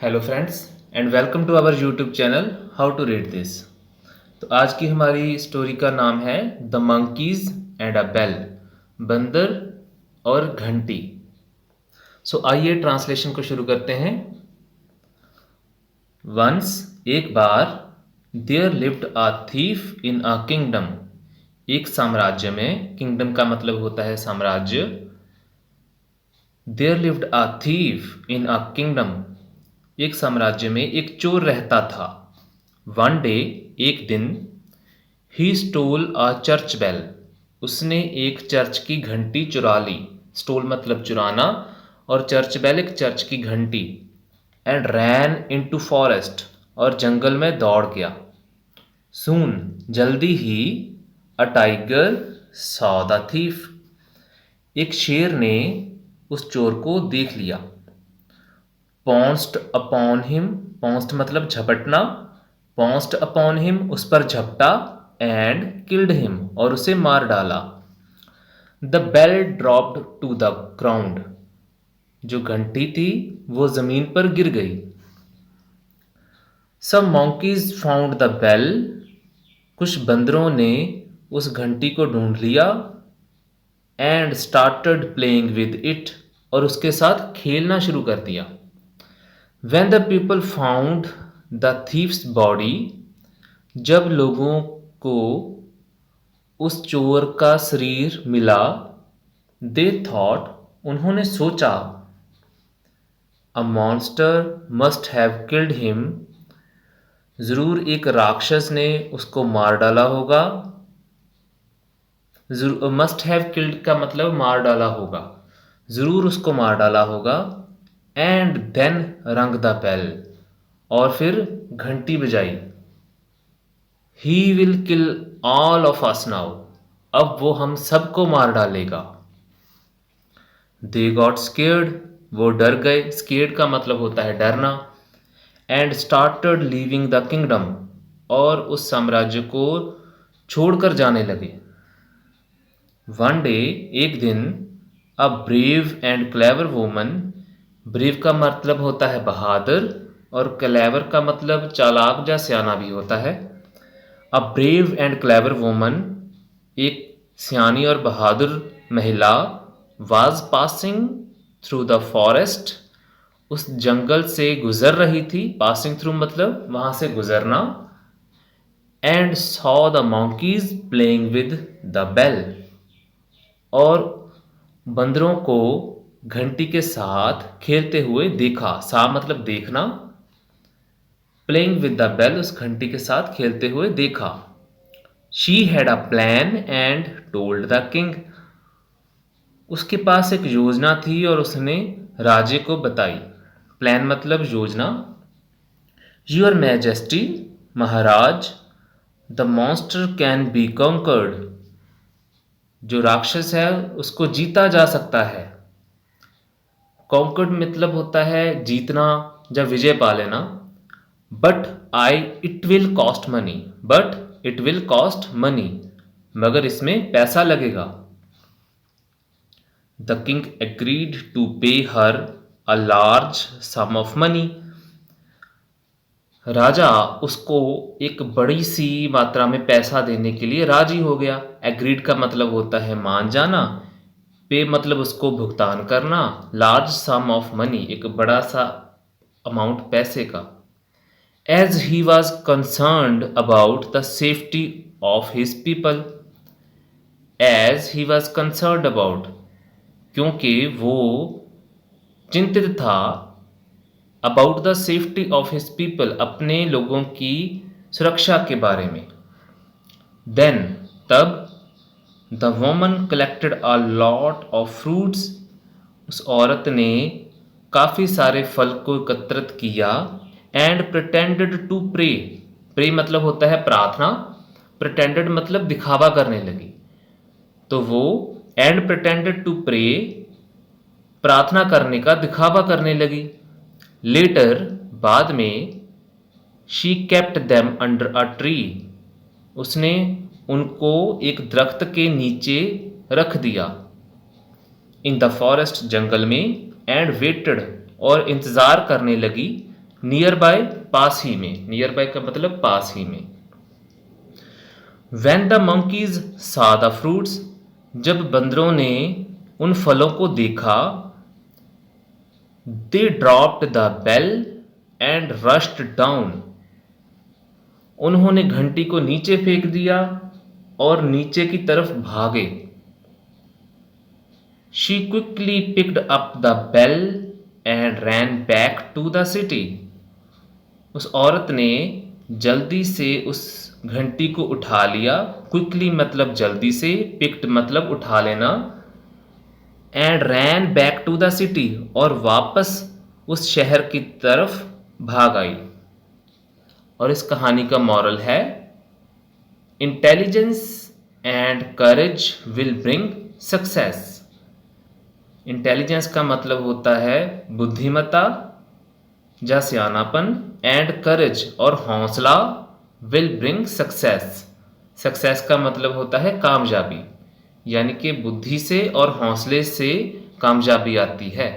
Hello friends and welcome to our YouTube channel how to read this. तो आज की हमारी स्टोरी का नाम है the monkeys and a bell, बंदर और घंटी। सो आइए ट्रांसलेशन को शुरू करते हैं। वंस, एक बार, there lived a thief in a kingdom, एक साम्राज्य में। किंगडम का मतलब होता है साम्राज्य। There lived a thief in a kingdom, एक साम्राज्य में एक चोर रहता था। वन डे, एक दिन, he stole a church bell, उसने एक चर्च की घंटी चुरा ली। स्टोल मतलब चुराना और चर्च बेल एक चर्च की घंटी। एंड रैन इनटू फॉरेस्ट, और जंगल में दौड़ गया। सून, जल्दी ही, a tiger saw the thief, एक शेर ने उस चोर को देख लिया। पॉन्स्ड अपॉन हिम, पॉन्स्ड मतलब झपटना, पॉन्स्ड अपॉन हिम, उस पर झपटा। एंड किल्ड हिम, और उसे मार डाला। The bell dropped to the ground, जो घंटी थी वो जमीन पर गिर गई। Some monkeys found the bell, कुछ बंदरों ने उस घंटी को ढूंढ लिया। And started playing with it, और उसके साथ खेलना शुरू कर दिया। When the people found the thief's body, जब लोगों को उस चोर का शरीर मिला, they thought, उन्होंने सोचा, a monster must have killed him, जरूर एक राक्षस ने उसको मार डाला होगा। मस्ट हैव किल्ड का मतलब मार डाला होगा, जरूर उसको मार डाला होगा। एंड देन रंग द बेल, और फिर घंटी बजाई। He will kill all of us now, अब वो हम सबको मार डालेगा। दे गॉट स्केर्ड, वो डर गए। स्केर्ड का मतलब होता है डरना। And started leaving the kingdom, और उस साम्राज्य को छोड़कर जाने लगे। वन डे, एक दिन, a brave and clever woman, brave का मतलब होता है बहादुर, और क्लेवर का मतलब चालाक या सियाना भी होता है। A brave and clever woman, एक सियानी और बहादुर महिला, was passing through the forest, उस जंगल से गुजर रही थी। पासिंग थ्रू मतलब वहां से गुजरना। And saw the monkeys playing with the bell, और बंदरों को घंटी के साथ खेलते हुए देखा। सा मतलब देखना, प्लेइंग विद द बेल उस घंटी के साथ खेलते हुए देखा। She had a plan and told the king, उसके पास एक योजना थी और उसने राजे को बताई। प्लान मतलब योजना। योर मैजेस्टी, महाराज, the monster can be conquered, जो राक्षस है उसको जीता जा सकता है। कॉन्कर्ड मतलब होता है जीतना या विजय पा लेना। But it will cost money, but it will cost money, मगर इसमें पैसा लगेगा। The king agreed to pay her a large sum of money, राजा उसको एक बड़ी सी मात्रा में पैसा देने के लिए राजी हो गया। एग्रीड का मतलब होता है मान जाना। पे मतलब उसको भुगतान करना। लार्ज सम ऑफ मनी, एक बड़ा सा अमाउंट पैसे का। As he was concerned about the safety of his people, as he was concerned about, क्योंकि वो चिंतित था, about the safety of his people, अपने लोगों की सुरक्षा के बारे में। देन, तब, the woman collected a lot of fruits, उस औरत ने काफ़ी सारे फल को एकत्रित किया। And pretended to pray, pray मतलब होता है प्रार्थना, प्रिटेंडेड मतलब दिखावा करने लगी। तो वो एंड प्रिटेंडेड टू प्रे, प्रार्थना करने का दिखावा करने लगी। लेटर, बाद में, she kept them under a tree, उसने उनको एक दरख्त के नीचे रख दिया। इन द फॉरेस्ट, जंगल में। एंड वेटेड, और इंतज़ार करने लगी। नियर बाय पास ही में, नियर बाय का मतलब पास ही में। When the monkeys saw the fruits, जब बंदरों ने उन फलों को देखा, they dropped the bell and rushed down, उन्होंने घंटी को नीचे फेंक दिया और नीचे की तरफ भागे। She quickly picked up the bell and ran back to the city, उस औरत ने जल्दी से उस घंटी को उठा लिया। क्विकली मतलब जल्दी से, पिक्ड मतलब उठा लेना, and ran back to the city, और वापस उस शहर की तरफ भाग आई। और इस कहानी का मॉरल है, intelligence and courage will bring success. Intelligence का मतलब होता है बुद्धिमत्ता या सियानापन, एंड करेज और हौसला, विल ब्रिंग सक्सेस। सक्सेस का मतलब होता है कामयाबी, यानी कि बुद्धि से और हौसले से कामयाबी आती है।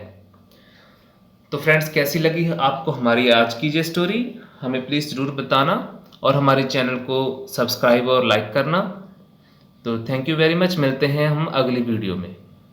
तो फ्रेंड्स, कैसी लगी आपको हमारी आज की ये स्टोरी, हमें प्लीज़ ज़रूर बताना, और हमारे चैनल को सब्सक्राइब और लाइक करना। तो थैंक यू वेरी मच, मिलते हैं हम अगली वीडियो में।